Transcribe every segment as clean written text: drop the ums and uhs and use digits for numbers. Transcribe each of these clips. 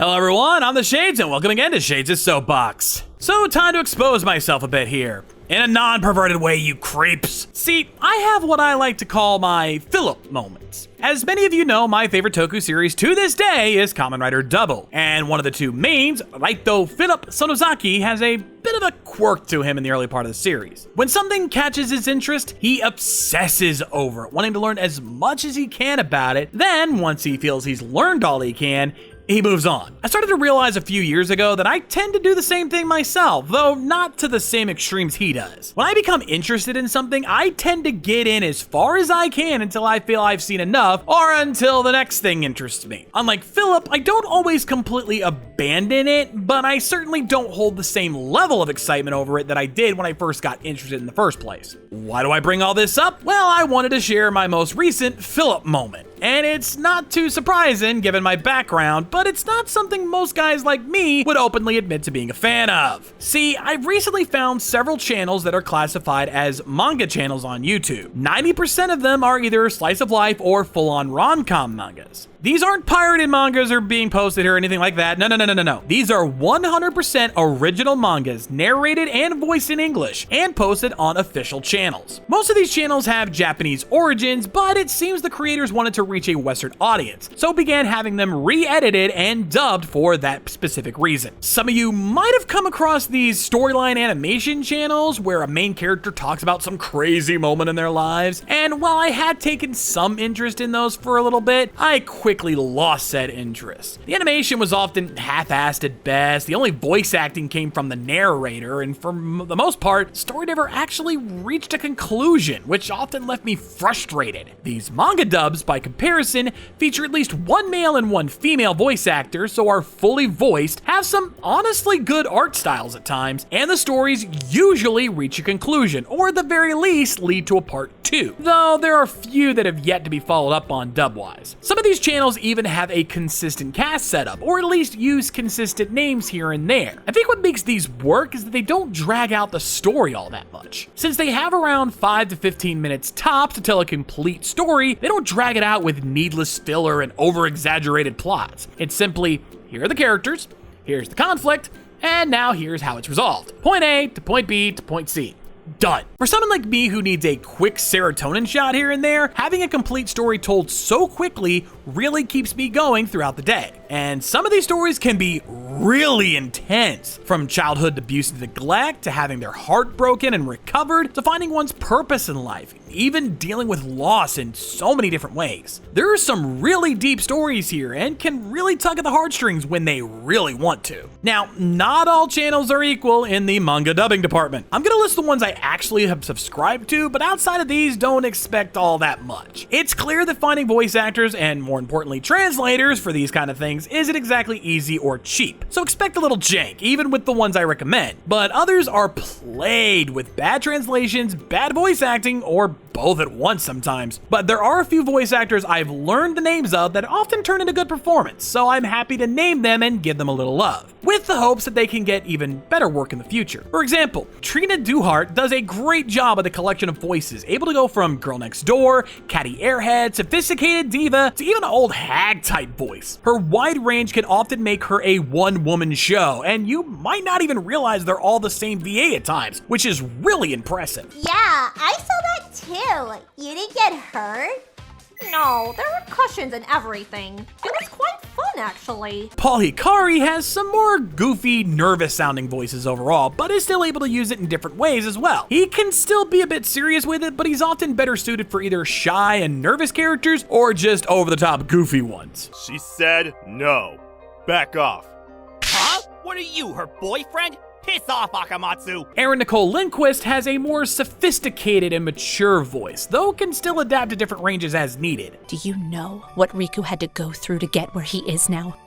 Hello everyone, I'm the Shades and welcome again to Shades' Soapbox. So time to expose myself a bit here. In a non-perverted way, you creeps. See, I have what I like to call my Phillip moments. As many of you know, my favorite Toku series to this day is Kamen Rider Double. And one of the two mains, Raito Phillip Sonozaki, has a bit of a quirk to him in the early part of the series. When something catches his interest, he obsesses over it, wanting to learn as much as he can about it. Then, once he feels he's learned all he can, he moves on. I started to realize a few years ago that I tend to do the same thing myself, though not to the same extremes he does. When I become interested in something, I tend to get in as far as I can until I feel I've seen enough, or until the next thing interests me. Unlike Phillip, I don't always completely abandon it, but I certainly don't hold the same level of excitement over it that I did when I first got interested in the first place. Why do I bring all this up? Well, I wanted to share my most recent Phillip moment. And it's not too surprising given my background, but it's not something most guys like me would openly admit to being a fan of. See, I've recently found several channels that are classified as manga channels on YouTube. 90% of them are either slice of life or full-on rom-com mangas. These aren't pirated mangas or being posted or anything like that. No. These are 100% original mangas, narrated and voiced in English, and posted on official channels. Most of these channels have Japanese origins, but it seems the creators wanted to reach a Western audience, so began having them re-edited and dubbed for that specific reason. Some of you might have come across these storyline animation channels where a main character talks about some crazy moment in their lives, and while I had taken some interest in those for a little bit, I quickly lost said interest. The animation was often half-assed at best, the only voice acting came from the narrator, and for the most part, the story never actually reached a conclusion, which often left me frustrated. These manga dubs, by comparison, feature at least one male and one female voice actor, so are fully voiced, have some honestly good art styles at times, and the stories usually reach a conclusion, or at the very least lead to a part 2, though there are few that have yet to be followed up on dub-wise. Some of these channels even have a consistent cast setup, or at least use consistent names here and there. I think what makes these work is that they don't drag out the story all that much. Since they have around 5 to 15 minutes tops to tell a complete story, they don't drag it out with needless filler and over-exaggerated plots. It's simply, here are the characters, here's the conflict, and now here's how it's resolved. Point A to point B to point C. Done. For someone like me who needs a quick serotonin shot here and there, having a complete story told so quickly really keeps me going throughout the day. And some of these stories can be really intense, from childhood abuse and neglect, to having their heart broken and recovered, to finding one's purpose in life, even dealing with loss in so many different ways. There are some really deep stories here and can really tug at the heartstrings when they really want to. Now, not all channels are equal in the manga dubbing department. I'm gonna list the ones I actually have subscribed to, but outside of these, don't expect all that much. It's clear that finding voice actors, and more importantly translators, for these kind of things isn't exactly easy or cheap. So expect a little jank, even with the ones I recommend. But others are plagued with bad translations, bad voice acting, or both at once sometimes. But there are a few voice actors I've learned the names of that often turn into good performance, so I'm happy to name them and give them a little love, with the hopes that they can get even better work in the future. For example, Trina Duhart does a great job with a collection of voices, able to go from Girl Next Door, catty airhead, sophisticated diva, to even an old hag type voice. Her wide range can often make her a one-woman show, and you might not even realize they're all the same VA at times, which is really impressive. Yeah, I saw that too. You didn't get hurt? No, there were cushions and everything. It was quite fun, actually. Paul Hikari has some more goofy, nervous-sounding voices overall, but is still able to use it in different ways as well. He can still be a bit serious with it, but he's often better suited for either shy and nervous characters or just over-the-top goofy ones. She said no. Back off. Huh? What are you, her boyfriend? Piss off, Akamatsu! Erin Nicole Lindquist has a more sophisticated and mature voice, though can still adapt to different ranges as needed. Do you know what Riku had to go through to get where he is now?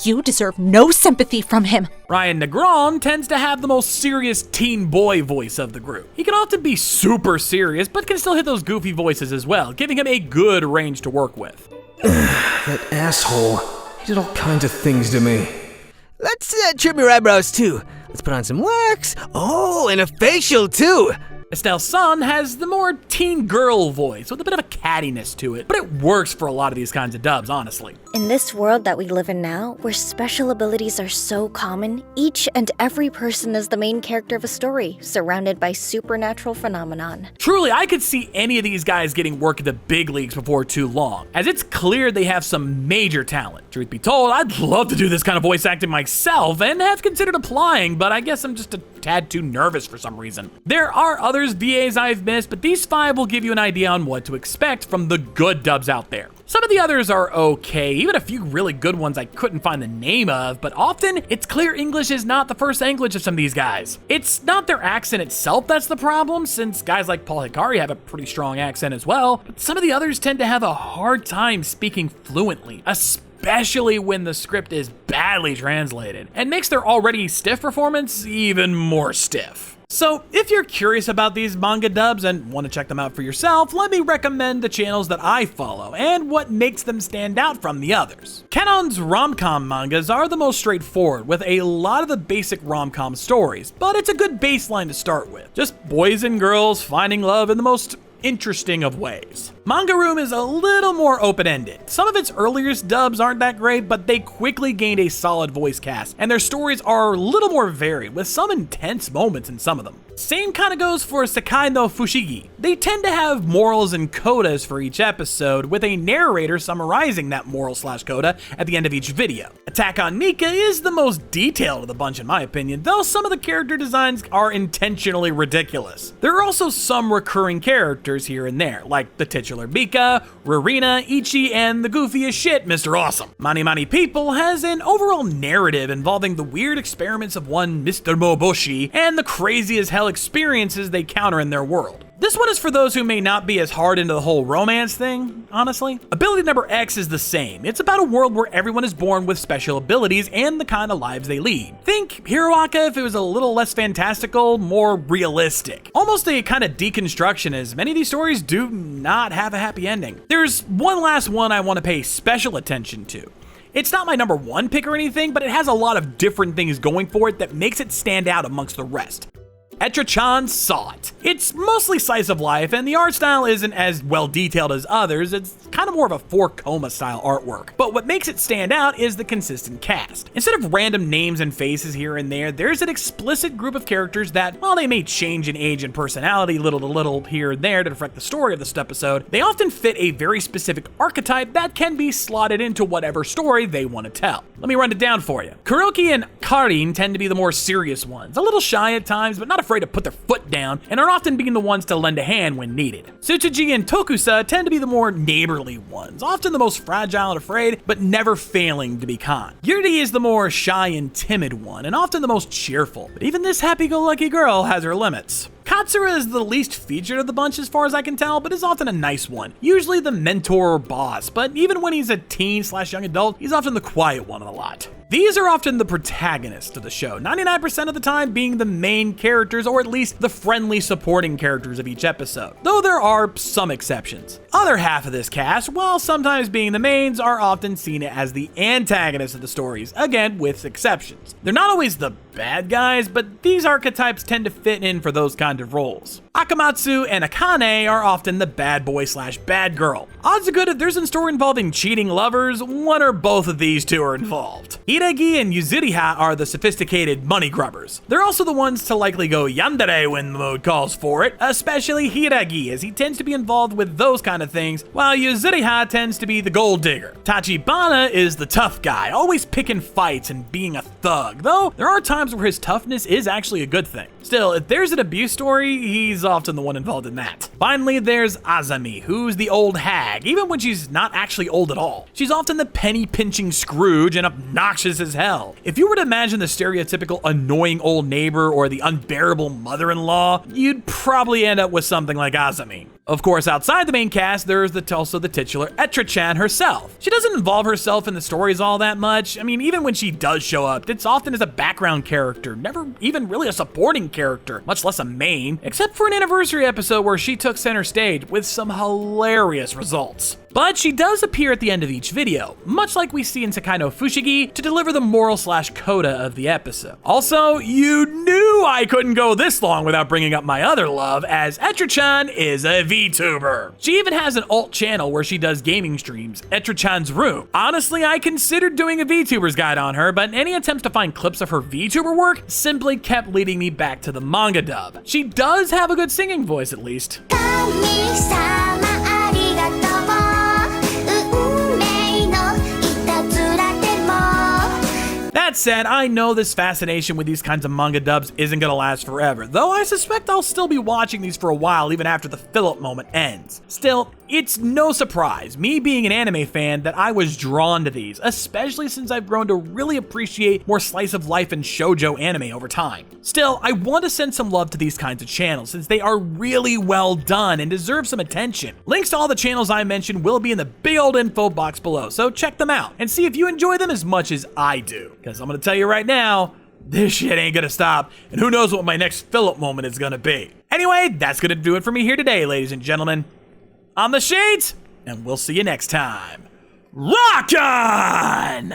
You deserve no sympathy from him. Ryan Negron tends to have the most serious teen boy voice of the group. He can often be super serious, but can still hit those goofy voices as well, giving him a good range to work with. That asshole. He did all kinds of things to me. Let's trim your eyebrows too. Let's put on some wax. Oh, and a facial too. Estelle Sun has the more teen girl voice with a bit of a cattiness to it, but it works for a lot of these kinds of dubs, honestly. In this world that we live in now, where special abilities are so common, each and every person is the main character of a story, surrounded by supernatural phenomenon. Truly, I could see any of these guys getting work at the big leagues before too long, as it's clear they have some major talent. Truth be told, I'd love to do this kind of voice acting myself and have considered applying, but I guess I'm just a tad too nervous for some reason. There are others VAs I've missed, but these 5 will give you an idea on what to expect from the good dubs out there. Some of the others are okay, even a few really good ones I couldn't find the name of, but often it's clear English is not the first language of some of these guys. It's not their accent itself that's the problem, since guys like Paul Hikari have a pretty strong accent as well, but some of the others tend to have a hard time speaking fluently, especially when the script is badly translated, and makes their already stiff performance even more stiff. So, if you're curious about these manga dubs and want to check them out for yourself, let me recommend the channels that I follow and what makes them stand out from the others. Kanon's Rom-Com mangas are the most straightforward, with a lot of the basic rom-com stories, but it's a good baseline to start with. Just boys and girls finding love in the most interesting of ways. Manga Room is a little more open-ended. Some of its earliest dubs aren't that great, but they quickly gained a solid voice cast, and their stories are a little more varied, with some intense moments in some of them. Same kind of goes for Sekai no Fushigi. They tend to have morals and codas for each episode, with a narrator summarizing that moral/coda at the end of each video. Attack on Mika is the most detailed of the bunch in my opinion, though some of the character designs are intentionally ridiculous. There are also some recurring characters here and there, like the titular Mika, Rurina, Ichi, and the goofy as shit Mr. Awesome. Mani Mani People has an overall narrative involving the weird experiments of one Mr. Moboshi and the crazy as hell experiences they counter in their world. This one is for those who may not be as hard into the whole romance thing, honestly. Ability number X is the same. It's about a world where everyone is born with special abilities and the kind of lives they lead. Think Hiroaka if it was a little less fantastical, more realistic. Almost a kind of deconstruction, as many of these stories do not have a happy ending. There's one last one I want to pay special attention to. It's not my number 1 pick or anything, but it has a lot of different things going for it that makes it stand out amongst the rest. Etra-Chan Saw It. It's mostly slice of life, and the art style isn't as well detailed as others. It's kind of more of a 4-coma style artwork. But what makes it stand out is the consistent cast. Instead of random names and faces here and there, there's an explicit group of characters that, while they may change in age and personality little to little here and there to reflect the story of this episode, they often fit a very specific archetype that can be slotted into whatever story they want to tell. Let me run it down for you. Kuroki and Karin tend to be the more serious ones, a little shy at times, but not afraid to put their foot down, and are often being the ones to lend a hand when needed. Tsuchiji and Tokusa tend to be the more neighborly ones, often the most fragile and afraid, but never failing to be kind. Yuri is the more shy and timid one, and often the most cheerful, but even this happy-go-lucky girl has her limits. Katsura is the least featured of the bunch as far as I can tell, but is often a nice one, usually the mentor or boss, but even when he's a teen/young adult, he's often the quiet one of the lot. These are often the protagonists of the show, 99% of the time being the main characters or at least the friendly supporting characters of each episode, though there are some exceptions. Other half of this cast, while sometimes being the mains, are often seen as the antagonists of the stories, again with exceptions. They're not always the bad guys, but these archetypes tend to fit in for those kind of roles. Akamatsu and Akane are often the bad boy/bad girl. Odds are good if there's a story involving cheating lovers, one or both of these two are involved. Hiragi and Yuzuriha are the sophisticated money grubbers. They're also the ones to likely go yandere when the mood calls for it, especially Hiragi, as he tends to be involved with those kind of things, while Yuzuriha tends to be the gold digger. Tachibana is the tough guy, always picking fights and being a thug, though there are times where his toughness is actually a good thing. Still, if there's an abuse story, he's often the one involved in that. Finally, there's Azami, who's the old hag, even when she's not actually old at all. She's often the penny-pinching Scrooge and obnoxious as hell. If you were to imagine the stereotypical annoying old neighbor or the unbearable mother-in-law, you'd probably end up with something like Azami. Of course, outside the main cast, there's also the titular Etra-Chan herself. She doesn't involve herself in the stories all that much. I mean, even when she does show up, it's often as a background character, never even really a supporting character, much less a main, except for an anniversary episode where she took center stage with some hilarious results. But she does appear at the end of each video, much like we see in Sekai no Fushigi, to deliver the moral/coda of the episode. Also, you knew I couldn't go this long without bringing up my other love, as Etra-Chan is a VTuber. She even has an alt channel where she does gaming streams, Etra-Chan's Room. Honestly, I considered doing a VTuber's guide on her, but any attempts to find clips of her VTuber work simply kept leading me back to the manga dub. She does have a good singing voice, at least. That said, I know this fascination with these kinds of manga dubs isn't gonna last forever, though I suspect I'll still be watching these for a while even after the Phillip moment ends. Still, it's no surprise, me being an anime fan, that I was drawn to these, especially since I've grown to really appreciate more slice of life and shoujo anime over time. Still, I want to send some love to these kinds of channels since they are really well done and deserve some attention. Links to all the channels I mentioned will be in the big old info box below, so check them out and see if you enjoy them as much as I do. Because I'm gonna tell you right now, this shit ain't gonna stop, and who knows what my next Phillip moment is gonna be. Anyway, that's gonna do it for me here today, ladies and gentlemen. I'm the Shades, and we'll see you next time. Rock on!